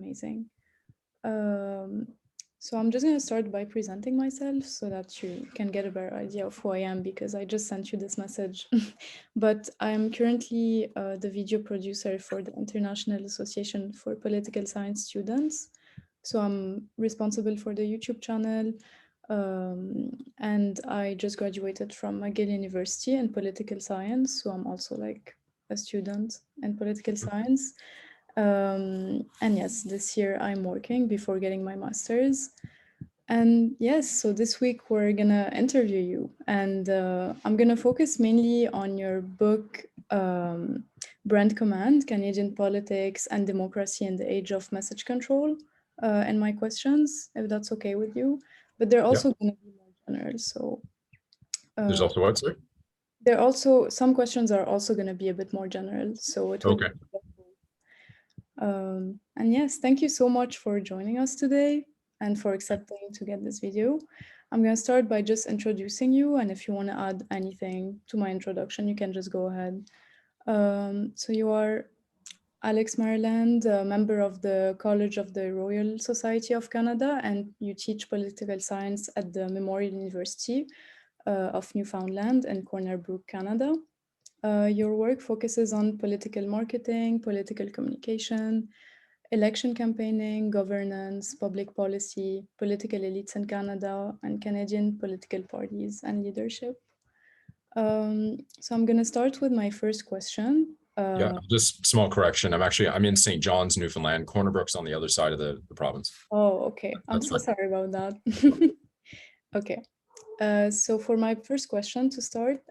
amazing. Um, so I'm just going to start by presenting myself so that you can get a better idea of who I am, because I just sent you this message. But I'm currently the video producer for the International Association for Political Science Students. So I'm responsible for the YouTube channel. And I just graduated from McGill University in political science. So I'm also like a student in political science. And yes, this year I'm working before getting my master's. And yes, so this week we're gonna interview you, and I'm gonna focus mainly on your book, Brand Command, Canadian Politics and Democracy in the Age of Message Control, and my questions, if that's okay with you. But they're also gonna be more general, so. There's also what, sorry? There also, some questions are also gonna be a bit more general, so it will. Okay. And yes, thank you so much for joining us today and for accepting to get this video. I'm going to start by just introducing you, and if you want to add anything to my introduction, you can just go ahead. So you are Alex Marland, a member of the College of the Royal Society of Canada, and you teach political science at the Memorial University of Newfoundland in Corner Brook, Canada. Your work focuses on political marketing, political communication, election campaigning, governance, public policy, political elites in Canada, and Canadian political parties and leadership. So I'm going to start with my first question. Yeah, just small correction. I'm in St. John's, Newfoundland. Corner Brook's on the other side of the province. Oh, okay. I'm so sorry about that. Okay. So for my first question to start,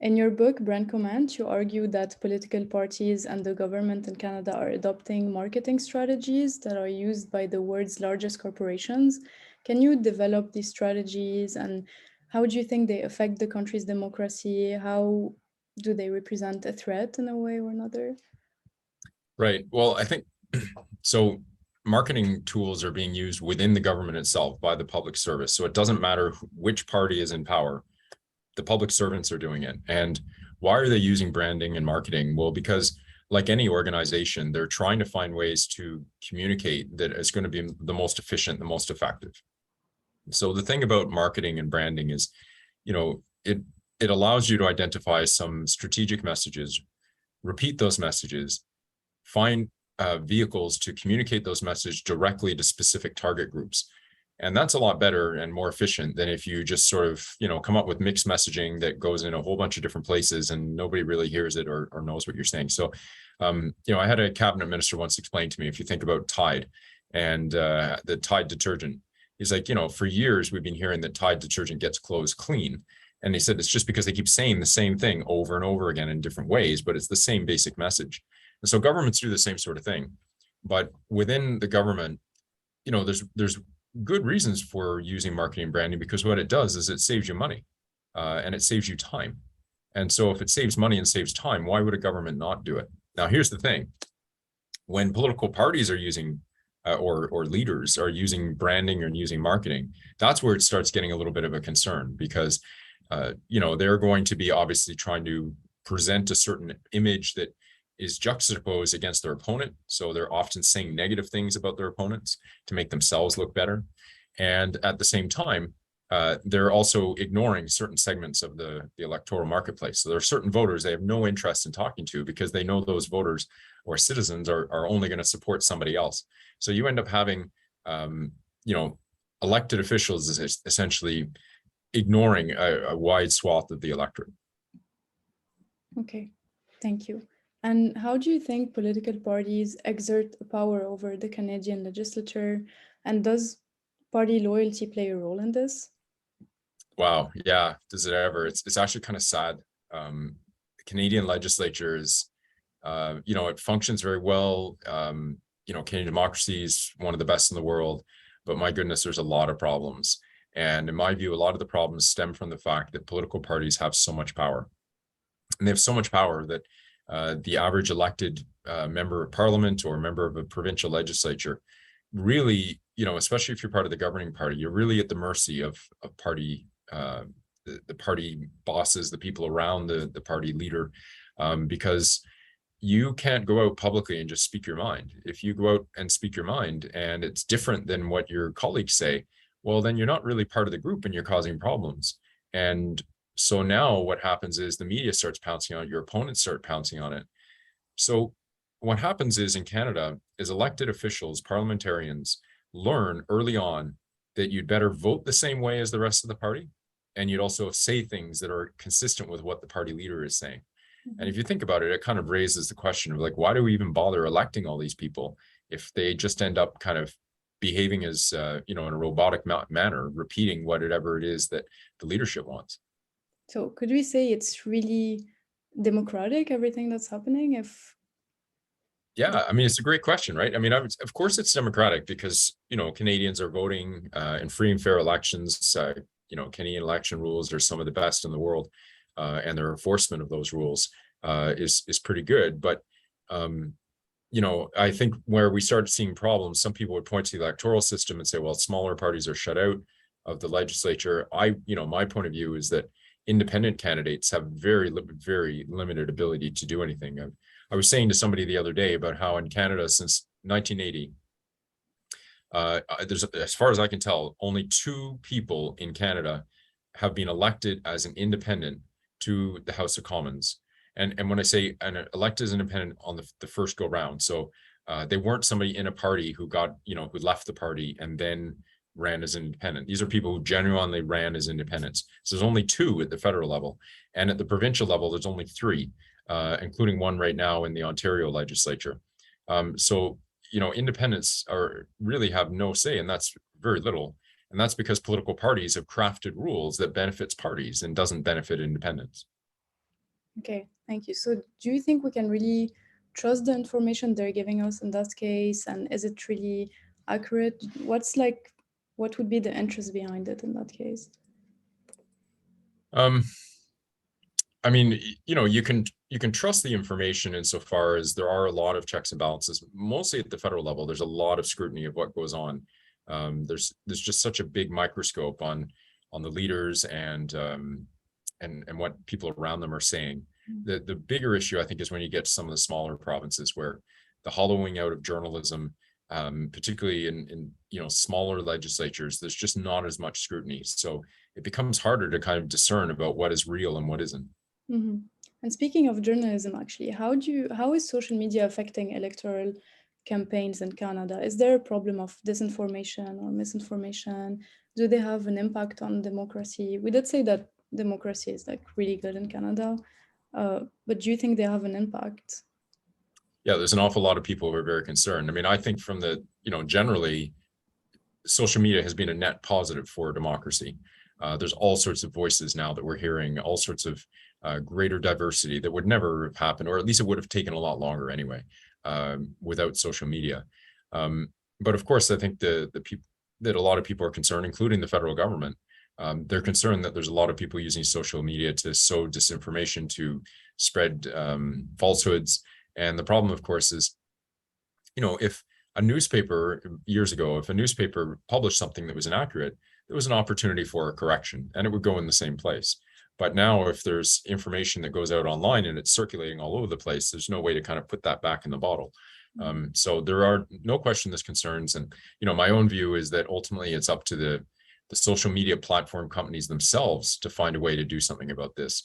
in your book, Brand Command, you argue that political parties and the government in Canada are adopting marketing strategies that are used by the world's largest corporations. Can you develop these strategies, and how do you think they affect the country's democracy? How do they represent a threat in a way or another? Right. Well, I think so. Marketing tools are being used within the government itself by the public service. So it doesn't matter which party is in power. The public servants are doing it. And why are they using branding and marketing? Well, because like any organization, they're trying to find ways to communicate that is going to be the most efficient, the most effective. So the thing about marketing and branding is, it allows you to identify some strategic messages, repeat those messages, find vehicles to communicate those messages directly to specific target groups. And that's a lot better and more efficient than if you just sort of, come up with mixed messaging that goes in a whole bunch of different places and nobody really hears it or knows what you're saying. So, I had a cabinet minister once explain to me, if you think about Tide and the Tide detergent, he's like, for years we've been hearing that Tide detergent gets clothes clean. And he said, it's just because they keep saying the same thing over and over again in different ways, but it's the same basic message. And so governments do the same sort of thing. But within the government, there's good reasons for using marketing and branding, because what it does is it saves you money and it saves you time. And so if it saves money and saves time, why would a government not do it? Now, here's the thing. When political parties are using or leaders are using branding and using marketing, that's where it starts getting a little bit of a concern, because they're going to be obviously trying to present a certain image that is juxtaposed against their opponent. So they're often saying negative things about their opponents to make themselves look better. And at the same time, they're also ignoring certain segments of the electoral marketplace. So there are certain voters they have no interest in talking to, because they know those voters or citizens are only going to support somebody else. So you end up having, elected officials is essentially ignoring a wide swath of the electorate. Okay, thank you. And how do you think political parties exert power over the Canadian legislature? And does party loyalty play a role in this? Wow, yeah, does it ever? It's actually kind of sad. The Canadian legislature is, it functions very well. Canadian democracy is one of the best in the world, but my goodness, there's a lot of problems. And in my view, a lot of the problems stem from the fact that political parties have so much power. And they have so much power that the average elected member of parliament or member of a provincial legislature really, especially if you're part of the governing party, you're really at the mercy of party, the party bosses, the people around the party leader, because you can't go out publicly and just speak your mind. If you go out and speak your mind and it's different than what your colleagues say, well, then you're not really part of the group and you're causing problems. And so now what happens is the media starts pouncing on it, your opponents start pouncing on it. So what happens is in Canada is elected officials, parliamentarians learn early on that you'd better vote the same way as the rest of the party. And you'd also say things that are consistent with what the party leader is saying. And if you think about it, it kind of raises the question of like, why do we even bother electing all these people if they just end up kind of behaving as, in a robotic manner, repeating whatever it is that the leadership wants? So could we say it's really democratic, everything that's happening? Yeah, I mean, it's a great question, right? I mean, of course it's democratic because, Canadians are voting in free and fair elections. Canadian election rules are some of the best in the world, and their enforcement of those rules is pretty good. But, I think where we started seeing problems, some people would point to the electoral system and say, well, smaller parties are shut out of the legislature. My point of view is that independent candidates have very, very limited ability to do anything. I was saying to somebody the other day about how in Canada since 1980, there's, as far as I can tell, only 2 people in Canada have been elected as an independent to the House of Commons. And when I say elected as independent on the first go round, so they weren't somebody in a party who got, who left the party and then ran as independent. These are people who genuinely ran as independents. So there's only 2 at the federal level, and at the provincial level, there's only 3. Including one right now in the Ontario legislature. So, independents really have no say, and that's very little. And that's because political parties have crafted rules that benefits parties and doesn't benefit independents. Okay, thank you. So do you think we can really trust the information they're giving us in that case? And is it really accurate? What would be the interest behind it in that case? I mean, you can trust the information insofar as there are a lot of checks and balances, mostly at the federal level. There's a lot of scrutiny of what goes on. There's just such a big microscope on the leaders and what people around them are saying. The bigger issue, I think, is when you get to some of the smaller provinces where the hollowing out of journalism, particularly in smaller legislatures, there's just not as much scrutiny. So it becomes harder to kind of discern about what is real and what isn't. Mm-hmm. And speaking of journalism, actually, how is social media affecting electoral campaigns in Canada? Is there a problem of disinformation or misinformation? Do they have an impact on democracy? We did say that democracy is like really good in Canada, but do you think they have an impact? Yeah, there's an awful lot of people who are very concerned. I mean, I think from the, generally, social media has been a net positive for democracy. There's all sorts of voices now that we're hearing, all sorts of greater diversity that would never have happened, or at least it would have taken a lot longer anyway, without social media. But of course, I think the people that a lot of people are concerned, including the federal government, they're concerned that there's a lot of people using social media to sow disinformation, to spread falsehoods. And the problem, of course, is, if a newspaper years ago, if a newspaper published something that was inaccurate, there was an opportunity for a correction and it would go in the same place. But now if there's information that goes out online and it's circulating all over the place, there's no way to kind of put that back in the bottle. So there are no question there's concerns. And, my own view is that ultimately it's up to the social media platform companies themselves to find a way to do something about this,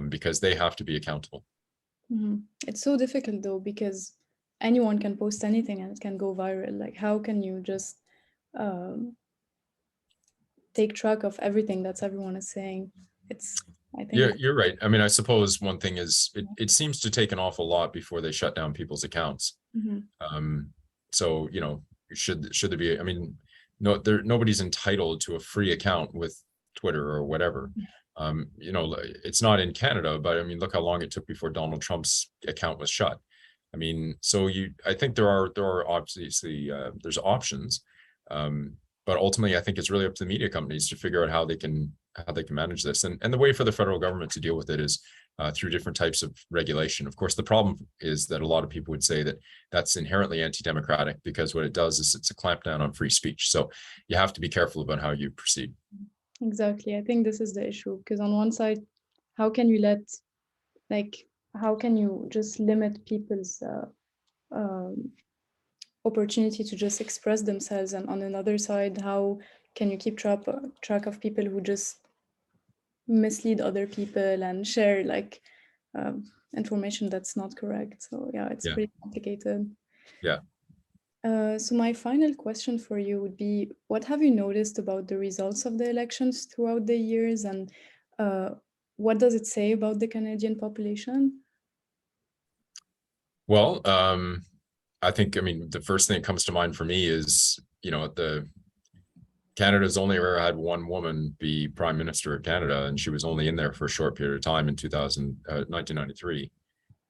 because they have to be accountable. Mm-hmm. It's so difficult though, because anyone can post anything and it can go viral. Like, how can you just take track of everything that's everyone is saying? I think. Yeah, you're right. I mean, I suppose one thing is it seems to take an awful lot before they shut down people's accounts. Mm-hmm. So, should there be, I mean, nobody's entitled to a free account with Twitter or whatever. It's not in Canada, but I mean, look how long it took before Donald Trump's account was shut. I mean, so I think there are obviously there's options, but ultimately I think it's really up to the media companies to figure out how they can manage this. And the way for the federal government to deal with it is through different types of regulation. Of course, the problem is that a lot of people would say that that's inherently anti-democratic, because what it does is it's a clampdown on free speech. So you have to be careful about how you proceed. Exactly. I think this is the issue, because on one side, how can you let, like, how can you just limit people's opportunity to just express themselves, and on another side, how can you keep track of people who just mislead other people and share like information that's not correct? So yeah, it's pretty complicated. Yeah. So my final question for you would be, what have you noticed about the results of the elections throughout the years, and what does it say about the Canadian population? Well, I think, I mean, the first thing that comes to mind for me is, Canada's only ever had one woman be Prime Minister of Canada, and she was only in there for a short period of time in 1993.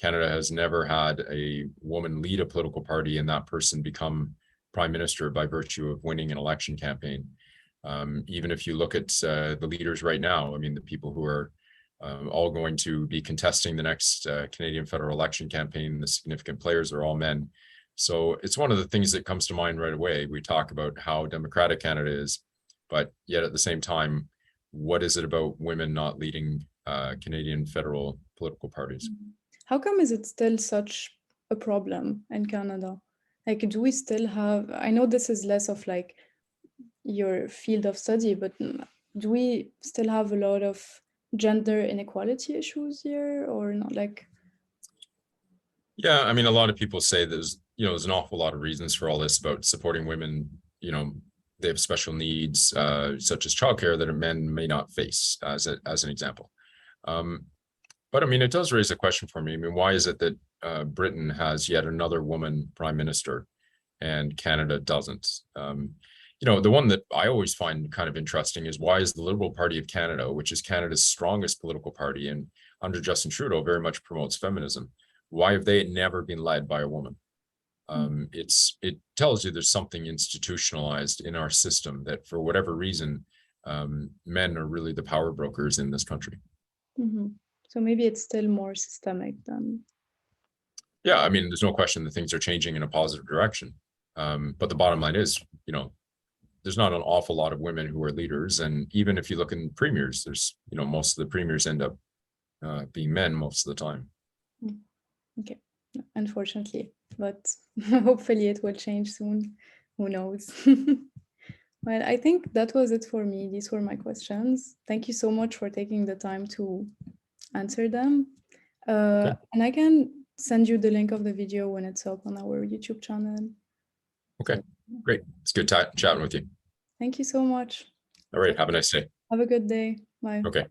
Canada has never had a woman lead a political party and that person become Prime Minister by virtue of winning an election campaign. Even if you look at the leaders right now, I mean, the people who are all going to be contesting the next Canadian federal election campaign, the significant players are all men. So it's one of the things that comes to mind right away. We talk about how democratic Canada is, but yet at the same time, what is it about women not leading Canadian federal political parties? How come is it still such a problem in Canada? Like, do we still have, I know this is less of like your field of study, but do we still have a lot of gender inequality issues here, or not? Like, yeah, I mean, a lot of people say there's an awful lot of reasons for all this about supporting women. They have special needs, such as childcare, that men may not face, as an example. But I mean, it does raise a question for me. I mean, why is it that Britain has yet another woman prime minister and Canada doesn't? The one that I always find kind of interesting is, why is the Liberal Party of Canada, which is Canada's strongest political party and under Justin Trudeau very much promotes feminism, why have they never been led by a woman? It tells you there's something institutionalized in our system that, for whatever reason, men are really the power brokers in this country. So maybe it's still more systemic than. Yeah, I mean, there's no question that things are changing in a positive direction. But the bottom line is, there's not an awful lot of women who are leaders. And even if you look in premiers, there's, most of the premiers end up being men most of the time. Okay, unfortunately, but hopefully it will change soon. Who knows? Well, I think that was it for me. These were my questions. Thank you so much for taking the time to answer them. Okay. And I can send you the link of the video when it's up on our YouTube channel. Okay, great. It's good chatting with you. Thank you so much. All right, have a nice day. Have a good day. Bye. Okay.